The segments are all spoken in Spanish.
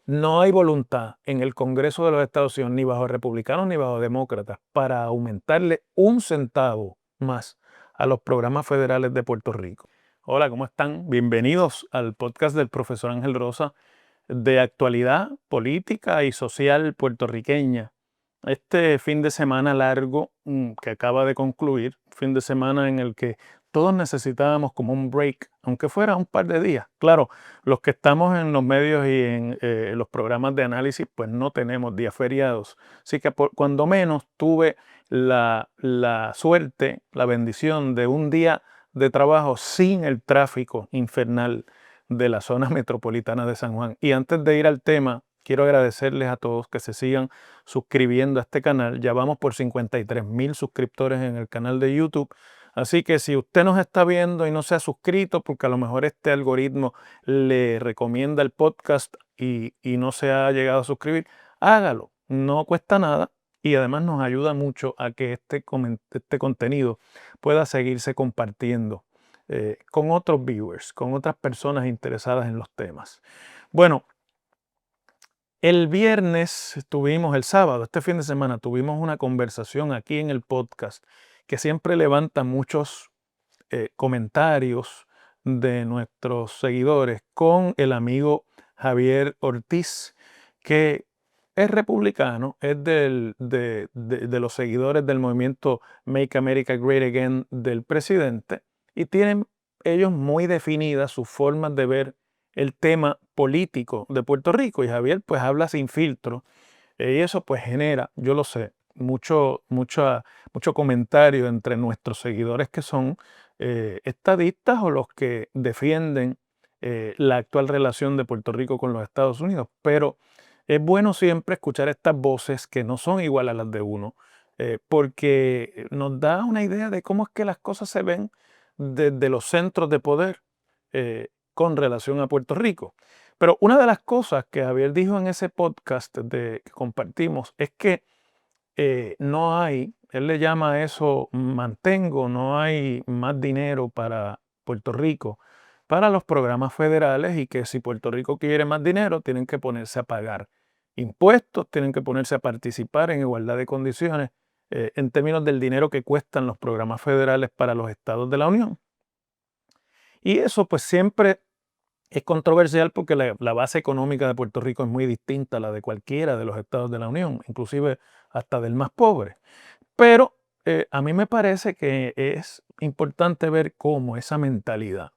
no hay voluntad en el Congreso de los Estados Unidos, ni bajo republicanos ni bajo demócratas, para aumentarle un centavo más a los programas federales de Puerto Rico. Hola, ¿cómo están? Bienvenidos al podcast del profesor Ángel Rosa de actualidad política y social puertorriqueña. Este fin de semana largo que acaba de concluir, fin de semana en el que todos necesitábamos como un break, aunque fuera un par de días. Claro, los que estamos en los medios y en los programas de análisis, pues no tenemos días feriados. Así que cuando menos tuve la suerte, la bendición de un día de trabajo sin el tráfico infernal de la zona metropolitana de San Juan. Y antes de ir al tema, quiero agradecerles a todos que se sigan suscribiendo a este canal. Ya vamos por 53,000 suscriptores en el canal de YouTube. Así que si usted nos está viendo y no se ha suscrito, porque a lo mejor este algoritmo le recomienda el podcast y no se ha llegado a suscribir, hágalo. No cuesta nada y además nos ayuda mucho a que este contenido pueda seguirse compartiendo con otros viewers, con otras personas interesadas en los temas. Bueno, el viernes tuvimos, el sábado, este fin de semana, tuvimos una conversación aquí en el podcast que siempre levanta muchos comentarios de nuestros seguidores con el amigo Javier Ortiz, que es republicano, es de los seguidores del movimiento Make America Great Again del presidente, y tienen ellos muy definidas sus formas de ver el tema político de Puerto Rico. Y Javier pues habla sin filtro, y eso pues genera, yo lo sé, mucho comentario entre nuestros seguidores que son estadistas o los que defienden la actual relación de Puerto Rico con los Estados Unidos. Pero es bueno siempre escuchar estas voces que no son igual a las de uno, porque nos da una idea de cómo es que las cosas se ven desde los centros de poder con relación a Puerto Rico. Pero una de las cosas que Javier dijo en ese podcast que compartimos es que no hay, él le llama a eso mantengo, no hay más dinero para Puerto Rico, para los programas federales, y que si Puerto Rico quiere más dinero, tienen que ponerse a pagar impuestos, tienen que ponerse a participar en igualdad de condiciones en términos del dinero que cuestan los programas federales para los estados de la Unión. Y eso pues siempre es controversial porque la base económica de Puerto Rico es muy distinta a la de cualquiera de los estados de la Unión, inclusive hasta del más pobre. Pero a mí me parece que es importante ver cómo esa mentalidad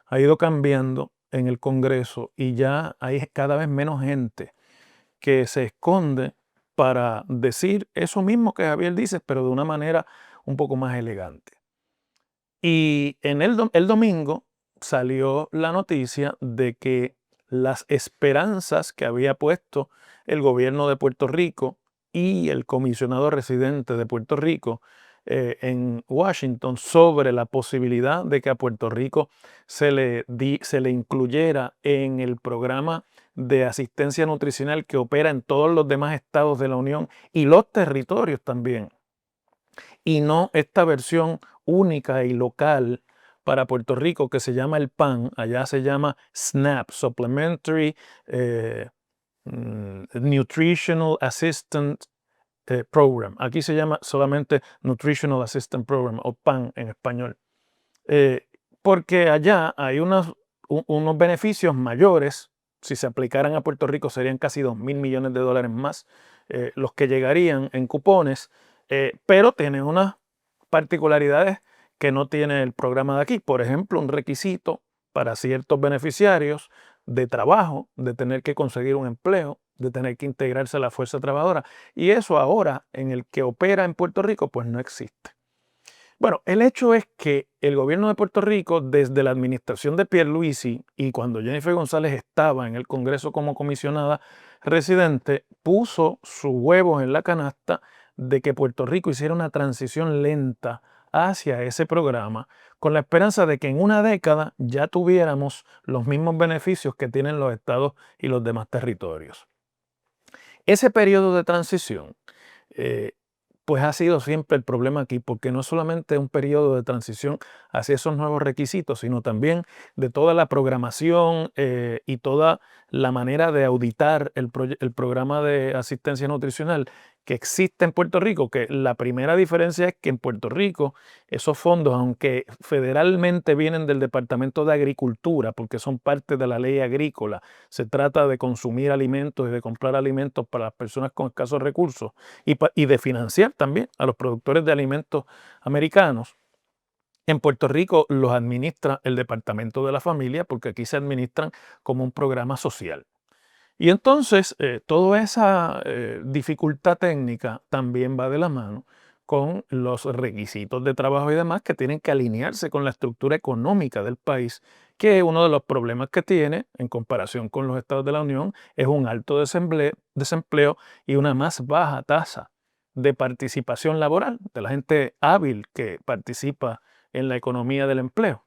ha ido cambiando en el Congreso y ya hay cada vez menos gente que se esconde para decir eso mismo que Javier dice, pero de una manera un poco más elegante. Y en el domingo salió la noticia de que las esperanzas que había puesto el gobierno de Puerto Rico y el comisionado residente de Puerto Rico en Washington sobre la posibilidad de que a Puerto Rico se le incluyera en el programa de asistencia nutricional que opera en todos los demás estados de la Unión y los territorios también, y no esta versión única y local para Puerto Rico que se llama el PAN, allá se llama SNAP, Supplementary Nutritional Assistant Program. Aquí se llama solamente Nutritional Assistant Program o PAN en español. Porque allá hay unos beneficios mayores. Si se aplicaran a Puerto Rico serían casi $2,000 millones más los que llegarían en cupones, pero tienen unas particularidades que no tiene el programa de aquí. Por ejemplo, un requisito para ciertos beneficiarios de trabajo, de tener que conseguir un empleo, de tener que integrarse a la fuerza trabajadora. Y eso ahora, en el que opera en Puerto Rico, pues no existe. Bueno, el hecho es que el gobierno de Puerto Rico, desde la administración de Pierluisi y cuando Jennifer González estaba en el Congreso como comisionada residente, puso sus huevos en la canasta de que Puerto Rico hiciera una transición lenta hacia ese programa, con la esperanza de que en una década ya tuviéramos los mismos beneficios que tienen los estados y los demás territorios. Ese periodo de transición pues ha sido siempre el problema aquí, porque no solamente un periodo de transición hacia esos nuevos requisitos, sino también de toda la programación y toda la manera de auditar el programa de asistencia nutricional que existe en Puerto Rico, que la primera diferencia es que en Puerto Rico esos fondos, aunque federalmente vienen del Departamento de Agricultura, porque son parte de la ley agrícola, se trata de consumir alimentos y de comprar alimentos para las personas con escasos recursos y de financiar también a los productores de alimentos americanos. En Puerto Rico los administra el Departamento de la Familia porque aquí se administran como un programa social. Y entonces, toda esa dificultad técnica también va de la mano con los requisitos de trabajo y demás que tienen que alinearse con la estructura económica del país, que uno de los problemas que tiene en comparación con los estados de la Unión es un alto desempleo y una más baja tasa de participación laboral de la gente hábil que participa en la economía del empleo.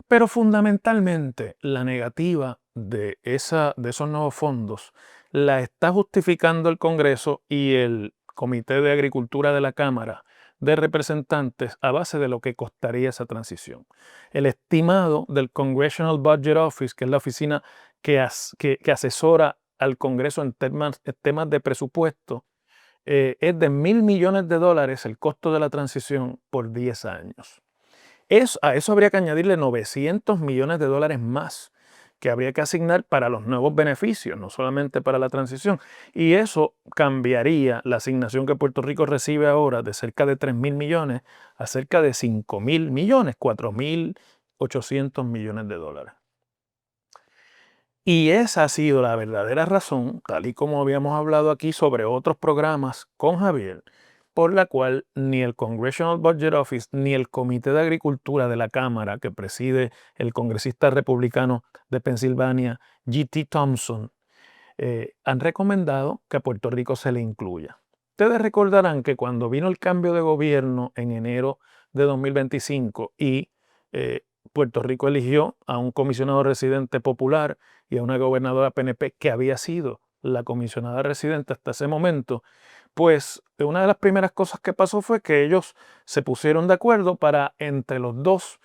Pero fundamentalmente la negativa de esos nuevos fondos la está justificando el Congreso y el Comité de Agricultura de la Cámara de Representantes a base de lo que costaría esa transición. El estimado del Congressional Budget Office, que es la oficina que asesora al Congreso en temas de presupuesto, es de $1.000 millones el costo de la transición por 10 años. A eso habría que añadirle $900 millones más que habría que asignar para los nuevos beneficios, no solamente para la transición. Y eso cambiaría la asignación que Puerto Rico recibe ahora de cerca de 3.000 millones a cerca de 5.000 millones, 4.800 millones de dólares. Y esa ha sido la verdadera razón, tal y como habíamos hablado aquí sobre otros programas con Javier, por la cual ni el Congressional Budget Office ni el Comité de Agricultura de la Cámara, que preside el congresista republicano de Pensilvania, G.T. Thompson, han recomendado que a Puerto Rico se le incluya. Ustedes recordarán que cuando vino el cambio de gobierno en enero de 2025 y Puerto Rico eligió a un comisionado residente popular y a una gobernadora PNP que había sido la comisionada residente hasta ese momento, pues una de las primeras cosas que pasó fue que ellos se pusieron de acuerdo para entre los dos,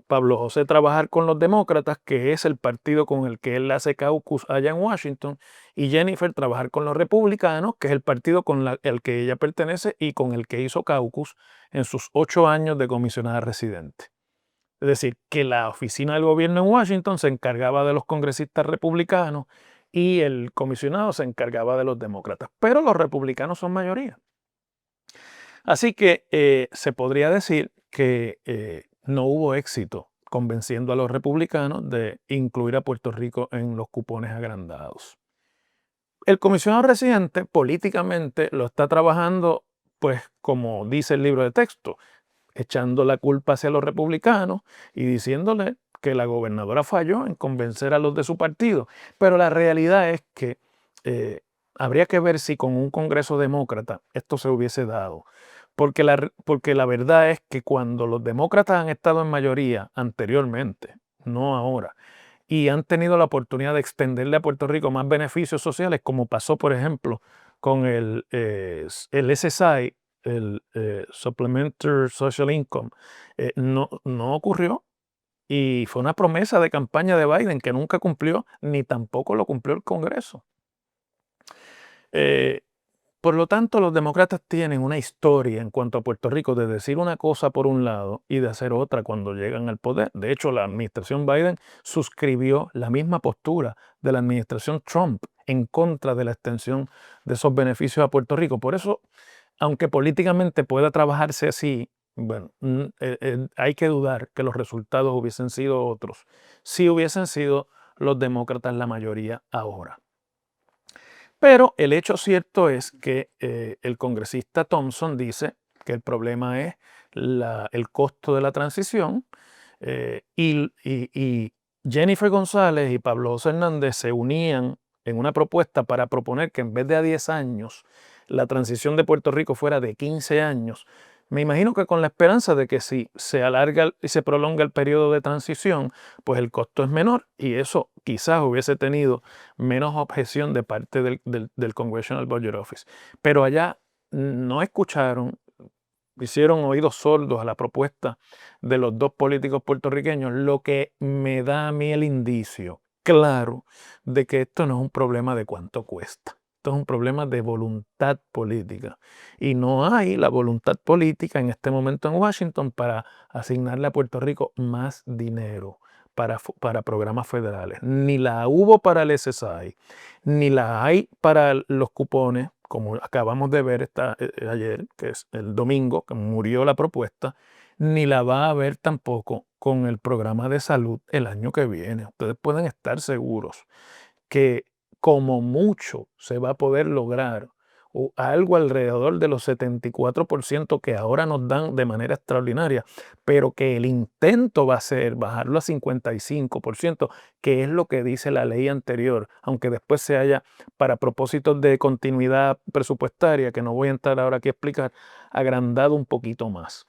Pablo José trabajar con los demócratas, que es el partido con el que él hace caucus allá en Washington, y Jennifer trabajar con los republicanos, que es el partido con el que ella pertenece y con el que hizo caucus en sus 8 años de comisionada residente. Es decir, que la oficina del gobierno en Washington se encargaba de los congresistas republicanos y el comisionado se encargaba de los demócratas. Pero los republicanos son mayoría. Así que se podría decir que no hubo éxito convenciendo a los republicanos de incluir a Puerto Rico en los cupones agrandados. El comisionado residente políticamente lo está trabajando, pues como dice el libro de texto, echando la culpa hacia los republicanos y diciéndole que la gobernadora falló en convencer a los de su partido. Pero la realidad es que habría que ver si con un Congreso demócrata esto se hubiese dado. Porque la verdad es que cuando los demócratas han estado en mayoría anteriormente, no ahora, y han tenido la oportunidad de extenderle a Puerto Rico más beneficios sociales, como pasó, por ejemplo, con el SSI, el Supplementary Social Income, no ocurrió y fue una promesa de campaña de Biden que nunca cumplió, ni tampoco lo cumplió el Congreso. Por lo tanto, los demócratas tienen una historia en cuanto a Puerto Rico de decir una cosa por un lado y de hacer otra cuando llegan al poder. De hecho, la administración Biden suscribió la misma postura de la administración Trump en contra de la extensión de esos beneficios a Puerto Rico. Por eso, aunque políticamente pueda trabajarse así, bueno, hay que dudar que los resultados hubiesen sido otros si hubiesen sido los demócratas la mayoría ahora. Pero el hecho cierto es que el congresista Thompson dice que el problema es el costo de la transición y Jennifer González y Pablo José Hernández se unían en una propuesta para proponer que en vez de a 10 años, la transición de Puerto Rico fuera de 15 años. Me imagino que con la esperanza de que si se alarga y se prolonga el periodo de transición, pues el costo es menor y eso quizás hubiese tenido menos objeción de parte del Congressional Budget Office. Pero allá no escucharon, hicieron oídos sordos a la propuesta de los dos políticos puertorriqueños, lo que me da a mí el indicio claro de que esto no es un problema de cuánto cuesta. Esto es un problema de voluntad política. Y no hay la voluntad política en este momento en Washington para asignarle a Puerto Rico más dinero para programas federales. Ni la hubo para el SSI, ni la hay para los cupones, como acabamos de ver ayer, que es el domingo, que murió la propuesta, ni la va a haber tampoco con el programa de salud el año que viene. Ustedes pueden estar seguros que como mucho se va a poder lograr algo alrededor de los 74% que ahora nos dan de manera extraordinaria, pero que el intento va a ser bajarlo a 55%, que es lo que dice la ley anterior, aunque después se haya, para propósitos de continuidad presupuestaria, que no voy a entrar ahora aquí a explicar, agrandado un poquito más.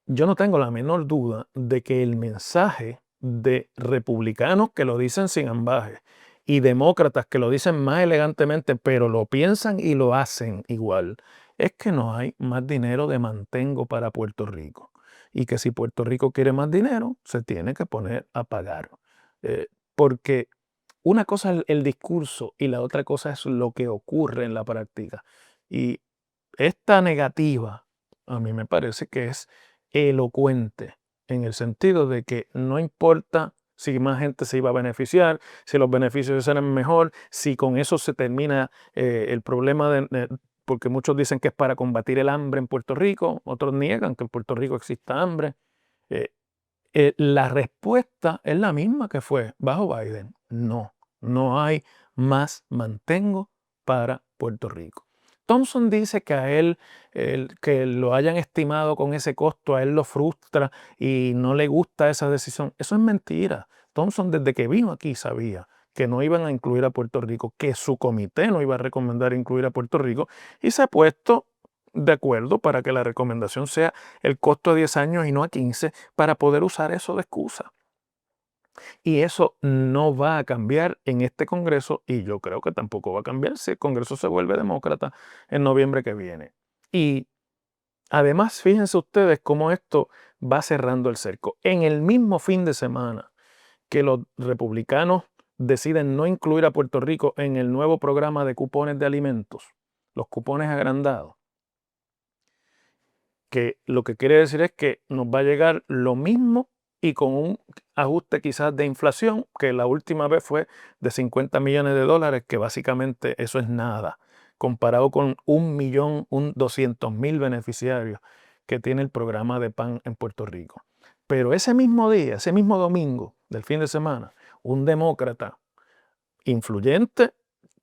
Yo no tengo la menor duda de que el mensaje de republicanos que lo dicen sin ambaje y demócratas que lo dicen más elegantemente, pero lo piensan y lo hacen igual, es que no hay más dinero de mantengo para Puerto Rico. Y que si Puerto Rico quiere más dinero, se tiene que poner a pagar. Porque una cosa es el discurso y la otra cosa es lo que ocurre en la práctica. Y esta negativa a mí me parece que es elocuente en el sentido de que no importa si más gente se iba a beneficiar, si los beneficios eran mejor, si con eso se termina el problema porque muchos dicen que es para combatir el hambre en Puerto Rico, otros niegan que en Puerto Rico exista hambre. Eh, la respuesta es la misma que fue bajo Biden. No, no hay más mantengo para Puerto Rico. Thompson dice que a él, que lo hayan estimado con ese costo, a él lo frustra y no le gusta esa decisión. Eso es mentira. Thompson desde que vino aquí sabía que no iban a incluir a Puerto Rico, que su comité no iba a recomendar incluir a Puerto Rico y se ha puesto de acuerdo para que la recomendación sea el costo a 10 años y no a 15 para poder usar eso de excusa. Y eso no va a cambiar en este Congreso y yo creo que tampoco va a cambiar si el Congreso se vuelve demócrata en noviembre que viene. Y además, fíjense ustedes cómo esto va cerrando el cerco. En el mismo fin de semana que los republicanos deciden no incluir a Puerto Rico en el nuevo programa de cupones de alimentos, los cupones agrandados, que lo que quiere decir es que nos va a llegar lo mismo y con un ajuste quizás de inflación, que la última vez fue de 50 millones de dólares, que básicamente eso es nada, comparado con 1.200.000 beneficiarios que tiene el programa de PAN en Puerto Rico. Pero ese mismo día, ese mismo domingo del fin de semana, un demócrata influyente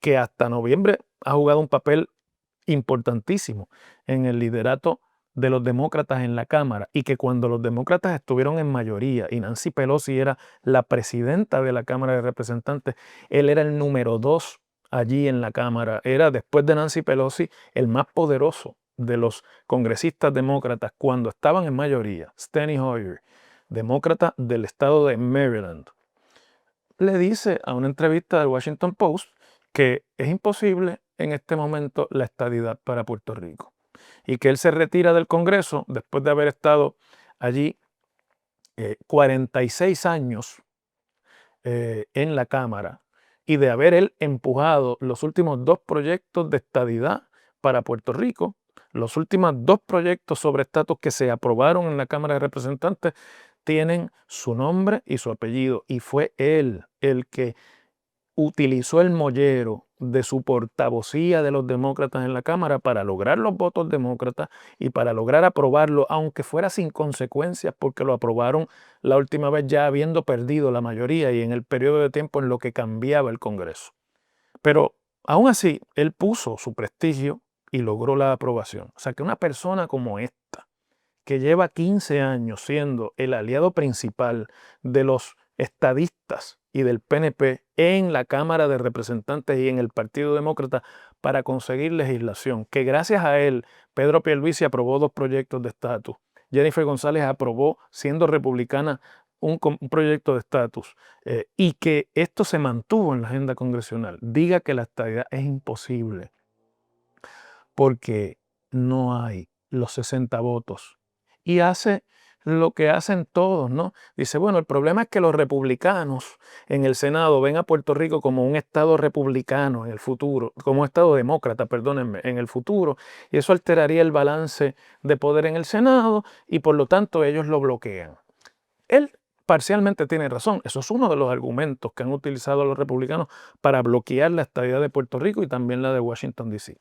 que hasta noviembre ha jugado un papel importantísimo en el liderato de los demócratas en la Cámara y que cuando los demócratas estuvieron en mayoría y Nancy Pelosi era la presidenta de la Cámara de Representantes, él era el número 2 allí en la Cámara, era después de Nancy Pelosi el más poderoso de los congresistas demócratas cuando estaban en mayoría. Steny Hoyer, demócrata del estado de Maryland, le dice a una entrevista del Washington Post que es imposible en este momento la estadidad para Puerto Rico y que él se retira del Congreso después de haber estado allí 46 años en la Cámara y de haber él empujado los últimos 2 proyectos de estadidad para Puerto Rico, los últimos 2 proyectos sobre estatus que se aprobaron en la Cámara de Representantes tienen su nombre y su apellido y fue él el que utilizó el mollero de su portavocía de los demócratas en la Cámara para lograr los votos demócratas y para lograr aprobarlo, aunque fuera sin consecuencias, porque lo aprobaron la última vez ya habiendo perdido la mayoría y en el periodo de tiempo en lo que cambiaba el Congreso. Pero aún así, él puso su prestigio y logró la aprobación. O sea que una persona como esta, que lleva 15 años siendo el aliado principal de los estadistas y del PNP en la Cámara de Representantes y en el Partido Demócrata para conseguir legislación, que gracias a él Pedro Pierluisi aprobó 2 proyectos de estatus, Jennifer González aprobó, siendo republicana, un proyecto de estatus y que esto se mantuvo en la agenda congresional, diga que la estadidad es imposible porque no hay los 60 votos. Y hace lo que hacen todos, ¿no? Dice, bueno, el problema es que los republicanos en el Senado ven a Puerto Rico como un estado republicano en el futuro, como un estado demócrata, perdónenme, en el futuro, y eso alteraría el balance de poder en el Senado y por lo tanto ellos lo bloquean. Él parcialmente tiene razón. Eso es uno de los argumentos que han utilizado los republicanos para bloquear la estadidad de Puerto Rico y también la de Washington, D.C.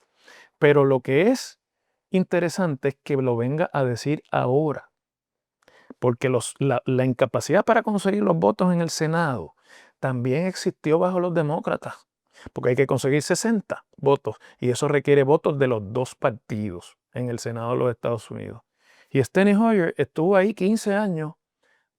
Pero lo que es interesante es que lo venga a decir ahora, porque la incapacidad para conseguir los votos en el Senado también existió bajo los demócratas, porque hay que conseguir 60 votos y eso requiere votos de los dos partidos en el Senado de los Estados Unidos. Y Steny Hoyer estuvo ahí 15 años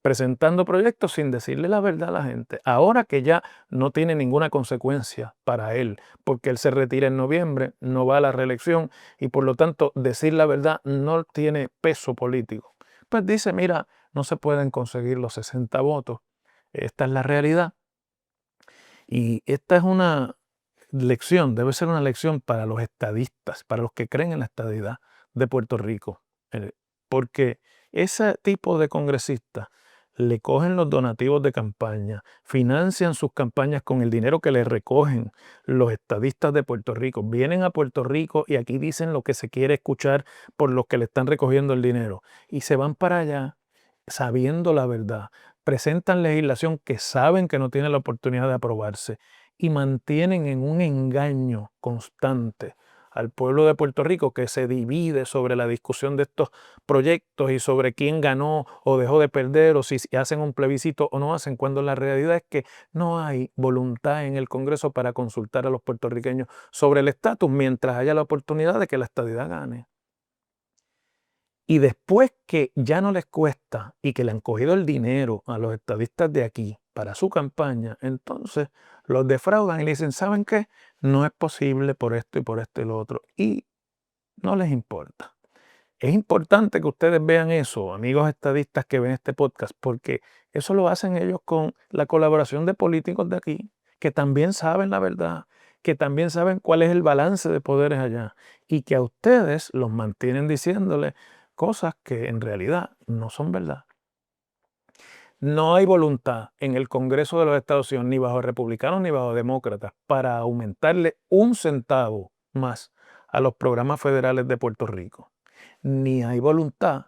presentando proyectos sin decirle la verdad a la gente. Ahora que ya no tiene ninguna consecuencia para él, porque él se retira en noviembre, no va a la reelección y por lo tanto decir la verdad no tiene peso político. Pues dice, mira, no se pueden conseguir los 60 votos. Esta es la realidad. Y esta es una lección, debe ser una lección para los estadistas, para los que creen en la estadidad de Puerto Rico. Porque ese tipo de congresistas le cogen los donativos de campaña, financian sus campañas con el dinero que le recogen los estadistas de Puerto Rico. Vienen a Puerto Rico y aquí dicen lo que se quiere escuchar por los que le están recogiendo el dinero. Y se van para allá sabiendo la verdad. Presentan legislación que saben que no tiene la oportunidad de aprobarse y mantienen en un engaño constante al pueblo de Puerto Rico que se divide sobre la discusión de estos proyectos y sobre quién ganó o dejó de perder o si hacen un plebiscito o no hacen, cuando la realidad es que no hay voluntad en el Congreso para consultar a los puertorriqueños sobre el estatus mientras haya la oportunidad de que la estadidad gane. Y después que ya no les cuesta y que le han cogido el dinero a los estadistas de aquí para su campaña, entonces los defraudan y le dicen, ¿saben qué? No es posible por esto y lo otro. Y no les importa. Es importante que ustedes vean eso, amigos estadistas que ven este podcast, porque eso lo hacen ellos con la colaboración de políticos de aquí, que también saben la verdad, que también saben cuál es el balance de poderes allá, y que a ustedes los mantienen diciéndoles cosas que en realidad no son verdad. No hay voluntad en el Congreso de los Estados Unidos, ni bajo republicanos ni bajo demócratas, para aumentarle un centavo más a los programas federales de Puerto Rico. Ni hay voluntad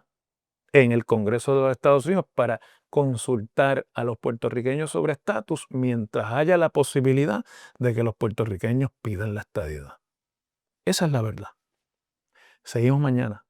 en el Congreso de los Estados Unidos para consultar a los puertorriqueños sobre estatus mientras haya la posibilidad de que los puertorriqueños pidan la estadidad. Esa es la verdad. Seguimos mañana.